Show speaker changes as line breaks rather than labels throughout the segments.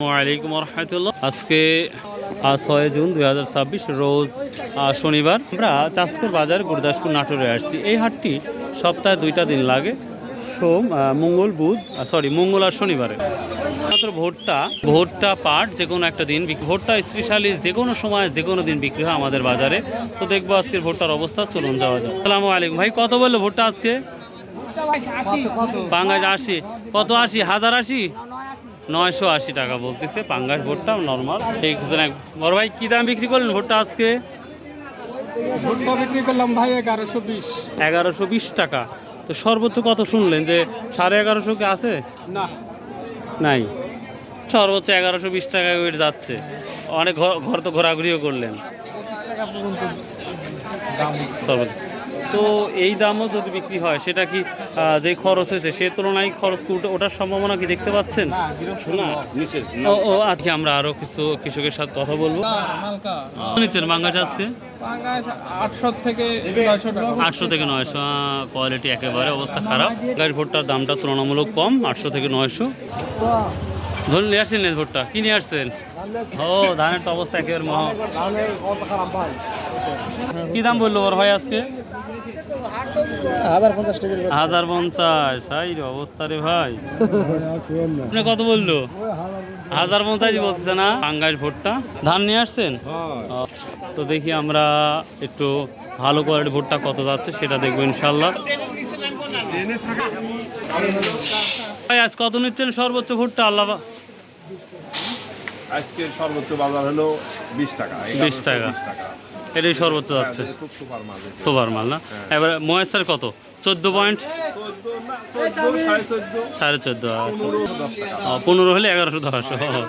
ওয়ালাইকুম রহমতুল্লাহ। আজকে 6 জুন 2026 রোজ শনিবার। আমরা চাষকর বাজার গুরুদাসপুর নাটোরে আসছি। এই হাটটি সপ্তাহে 2টা দিন লাগে, মঙ্গল আর শনিবারে। মাত্র ভোটটা পাট যে কোনো একটা দিন, ভোটটা স্পেশালি যে কোনো সময় যে কোনো দিন বিক্রি হয় আমাদের বাজারে। তো দেখবো আজকের ভোটটার অবস্থা, চলুন যাওয়া যায়। আসসালামু আলাইকুম ভাই, কত বললো ভোটটা আজকে? পাঙ্গাস 80। কত 80? 1080? 980 টাকা বলতেছে পাঙ্গাস ভোটটা নর্মাল। ঠিক বড় ভাই, কি দাম বিক্রি করলেন ভোটটা আজকে?
ভুট্টা বিক্রি করলাম ভাই 1120।
1120 টাকা। তো সর্বোচ্চ কত শুনলেন? যে 1150 কি আছে?
না,
নাই, সর্বোচ্চ 1120 টাকা ওয়েট যাচ্ছে। অনেক ঘর তো ঘোরাঘুরিও করলেন।
25 টাকা পর্যন্ত দাম।
সর্বোচ্চ তো এই দামও যদি বিক্রি হয়, সেটা কি যে খরচ হয়েছে সে তুলনায় খরচ ওঠার সম্ভাবনা কি দেখতে পাচ্ছেন? ও আজকে আমরা আরো কিছু কৃষকের সাথে কথা বলবো। নিচ্ছেন পাঙ্গাস আজকে?
800 থেকে 900 টাকা।
800 থেকে 900। কোয়ালিটি একেবারে অবস্থা খারাপ। গাড়ির ভোটটার দামটা তুলনামূলক কম, 800 থেকে 900। ধরুন নিয়ে আসছেন ভোটটা, কি নিয়ে আসছেন? ও, ধানের তো অবস্থা একেবারে কি দাম বললো ওর ভাই আজকে? 1050। হাই রে অবস্থা রে ভাই। আপনি কত বললো? 1050 বলতেছে না? পাঙ্গাস ভোটটা ধান নিয়ে আসছেন? তো দেখি আমরা একটু ভালো কোয়ালিটির ভোটটা কত যাচ্ছে সেটা দেখবো ইনশাল্লাহ। ভাই আজ কত নিচ্ছেন সর্বোচ্চ ভোটটা? আল্লাহ,
আজকে সর্বোচ্চ বাজার হলো 20 টাকা।
20 টাকা এটাই সর্বোচ্চ যাচ্ছে। সুপার মাল না? এবার মহেশের কত? 14 পয়েন্ট 14.5। 15 হলে 1110।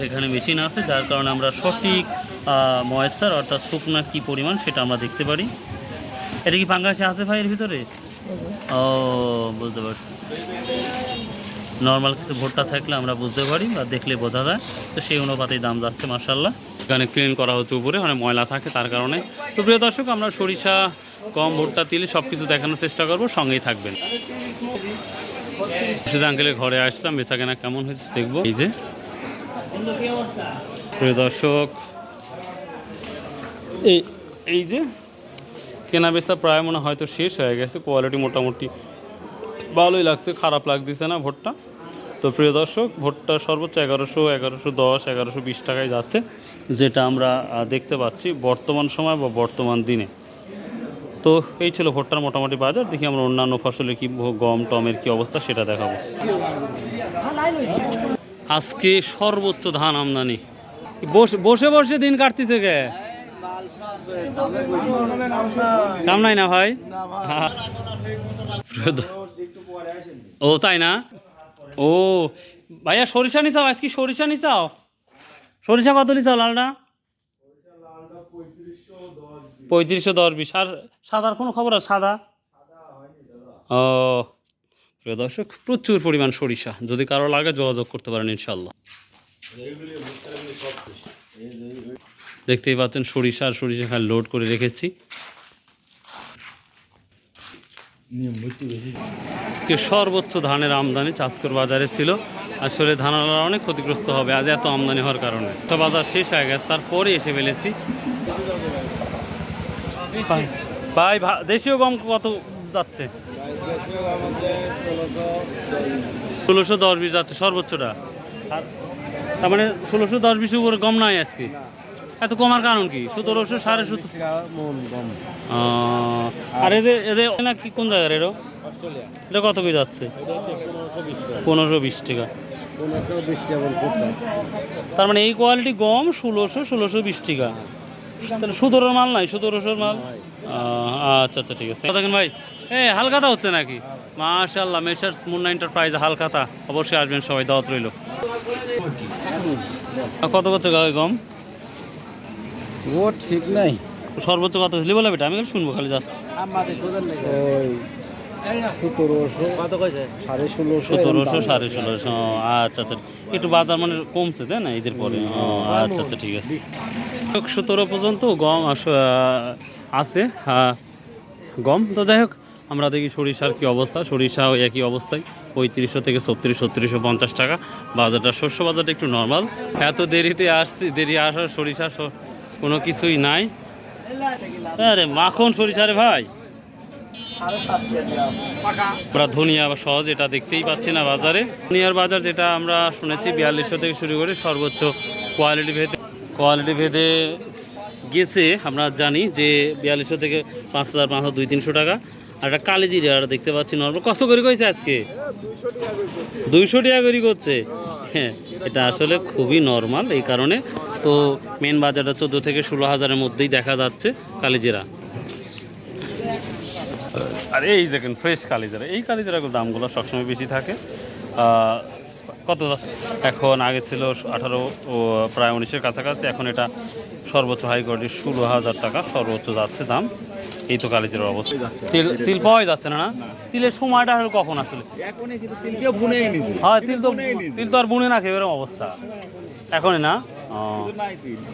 এখানে মেশিন আছে, যার কারণে আমরা সঠিক ময়েশ্চার অর্থাৎ শুকনা কি পরিমাণ সেটা আমরা দেখতে পারি। এটা কি পাঙ্গাসে আছে ভাই এর ভিতরে? ও, বুঝতে পারছি। নর্মাল কিছু ভোটটা থাকলে আমরা বুঝতে পারি বা দেখলে বোঝা যায়। তো সেই অনুপাতেই দাম যাচ্ছে মাশাআল্লাহ। এখানে ক্লিন করা হচ্ছে, উপরে অনেক ময়লা থাকে তার কারণে। তো প্রিয় দর্শক, আমরা সরিষা কম ভুট্টা তিলে সব কিছু দেখানোর চেষ্টা করব, সঙ্গেই থাকবেন। শুধু আঙ্কেলের ঘরে আসলাম, বেচা কেনা কেমন হয়েছে দেখবো। এই যে প্রিয় দর্শক, এই যে কেনা বেচা প্রায় মনে হয়তো শেষ হয়ে গেছে। কোয়ালিটি মোটামুটি ভালোই লাগছে, খারাপ লাগতেছে না ভোটটা। তো প্রিয় দর্শক, ভোটটা সর্বোচ্চ 1100, 1110, 1120 টাকায় যাচ্ছে, যেটা আমরা দেখতে পাচ্ছি বর্তমান সময় বা বর্তমান দিনে। তো এই ছিল ভোটটার মোটামুটি বাজার। দেখি আমরা অন্যান্য ফসলে কি, গম টমের কি অবস্থা সেটা দেখাবো। আজকে সর্বোচ্চ ধান আমদানি। বসে বসে দিন কাটতেছে কে? কাম নাই না ভাই? ও তাই না? ও ভাইয়া, সরিষা নিচাও আজকে? সরিষা নিচাও? সরিষা কত নিচাও লালটা? 3510-20। আর সাদার কোনো খবর আছে? সাদা ও, প্রিয় দর্শক, প্রচুর পরিমাণ সরিষা। যদি কারো লাগে যোগাযোগ করতে পারেন ইনশাল্লাহ। দেখতেই পাচ্ছেন সরিষা আর সরিষা খালি লোড করে রেখেছি। সর্বোচ্চ ধানের আমদানি চাষকর বাজারে ছিল। আসলে ধানালা অনেক ক্ষতিগ্রস্ত হবে আজ এত আমদানি হওয়ার কারণে। তো বাজার শেষ হয়ে গেছে, তারপরে এসে ফেলেছি। ভাই দেশীয় গম কত যাচ্ছে? 1610-20 যাচ্ছে সর্বোচ্চটা। তার মানে 1610-20 উপরে গম নাই আজকে। এত কমার কারণ কি? 1700, 1750। আর এদের না কি, কোন জায়গার এটা? এটা কত কি যাচ্ছে? 1520 টাকা। তার মানে এই কোয়ালিটি গম 1620 টাকা। তাহলে 1700 মাল নাই? 1700 মাল। আচ্ছা আচ্ছা, ঠিক আছে। দেখেন ভাই, হালখাতা হচ্ছে নাকি? মাশাআল্লাহ, মেসার্স মুন্না এন্টারপ্রাইজ হালখাতা। অবশ্যই আসবেন সবাই, দাওয়াত রইল। কত করছে গম?
ও ঠিক নাই।
সর্বোচ্চ কত হলে বলে বেটা? আমি খালি শুনবো, খালি জাস্ট। 1700, 1650। আচ্ছা আচ্ছা, একটু বাজার মানে কমছে তাই না ঈদের পরে? আচ্ছা আচ্ছা, ঠিক আছে। 17 পর্যন্ত গম আছে গম। তো যাই হোক, আমরা দেখি সরিষার কি অবস্থা। সরিষাও একই অবস্থায় 3500 থেকে 3650 টাকা। বাজারটা শস্য বাজারটা একটু নর্মাল। এত দেরিতে আসছি, দেরি আসার সরিষা কোনো কিছুই নাই। আরে মাখন সরিষা রে ভাই, আমরা ধনিয়া বা সহজ এটা দেখতেই পাচ্ছি না বাজারে। ধনিয়ার বাজার যেটা আমরা শুনেছি 4200 থেকে শুরু করে সর্বোচ্চ কোয়ালিটি ভেদে গেছে। আমরা জানি যে 4200 থেকে 5500 200-300 টাকা। আর একটা কালিজিরা দেখতে পাচ্ছি নর্মাল কত করে কইছে আজকে 200 টাকা করে করছে। হ্যাঁ, এটা আসলে খুবই নর্মাল এই কারণে। তো মেন বাজারটা 14 থেকে 16,000-এর মধ্যেই দেখা যাচ্ছে কালিজিরা। আর এই দেখেন ফ্রেশ কালিজিরা, এই কালিজিরাগুলোর দামগুলো সবসময় বেশি থাকে। কত এখন আগে ছিল 18 ও প্রায় 19-এর কাছাকাছি, এখন এটা সর্বোচ্চ হাই কোয়ালিটির 16,000 টাকা সর্বোচ্চ যাচ্ছে দাম। এই তো কালিজিরার অবস্থা। তিল পাওয়াই যাচ্ছে না। তিলের সময়টা হলো কখন আসলে? হ্যাঁ, তিল তো আর বুনে না এরকম অবস্থা এখনই না।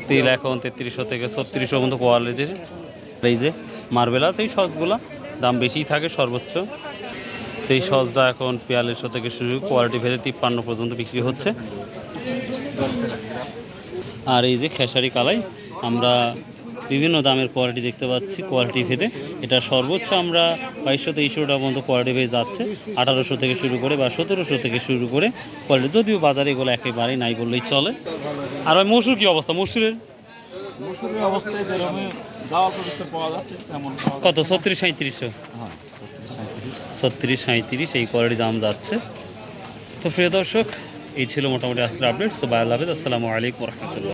তিল এখন 3300 থেকে 3600 পর্যন্ত কোয়ালিটির। এই যে মার্বেলাস এই সসগুলো দাম বেশিই থাকে সর্বোচ্চ। সেই সসটা এখন 4200 থেকে শুরু, কোয়ালিটি ভেদে 53 পর্যন্ত বিক্রি হচ্ছে। আর এই যে খেসারি কালাই, আমরা বিভিন্ন দামের কোয়ালিটি দেখতে পাচ্ছি কোয়ালিটি ভেদে। এটা সর্বোচ্চ আমরা 2200-2300 টাকা পর্যন্ত কোয়ালিটি ভেদে যাচ্ছে। 1800 থেকে শুরু করে বা 1700 থেকে শুরু করে কোয়ালিটি, যদিও বাজারে এগুলো একেবারেই নাই বললেই চলে। আর ওই মসুর কী অবস্থা? মসুরের কত? 36-3700, 36-37 এই কোয়ালিটি দাম যাচ্ছে। তো প্রিয় দর্শক, এই ছিল মোটামুটি আজকের আপডেট। সো বাই, আল্লাহ হাফেজ, আসসালামু আলাইকুম রহমতুল্লাহ।